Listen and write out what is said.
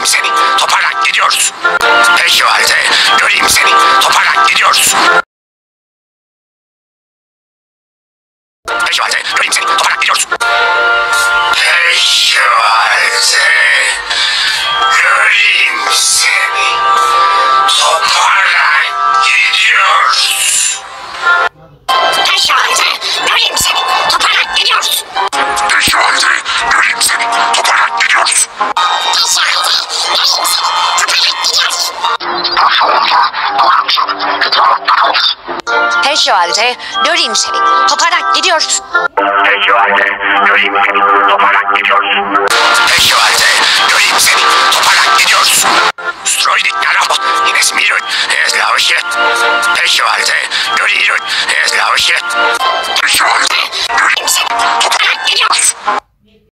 seni. Toparlan, gidiyoruz. Peki o halde göreyim seni. Toparlan, gidiyoruz. Peki o halde göreyim seni. Toparlan, gidiyoruz. Peki o halde göreyim seni. Toparlan, gidiyoruz. Peki o halde göreyim seni. Toparlan, gidiyoruz. Peki o halde göreyim seni. Toparlan, gidiyoruz. Peki o halde göreyim seni. Toparlan, gidiyoruz. Peki o halde göreyim seni. Toparlan, gidiyoruz. Peki o halde göreyim seni. Toparlan, gidiyoruz. Strojnik narabot. Yine smirun. Ezlavışet. Peki o halde göreyim. Ezlavışet. Peki o halde göreyim seni. Toparlan, gidiyoruz.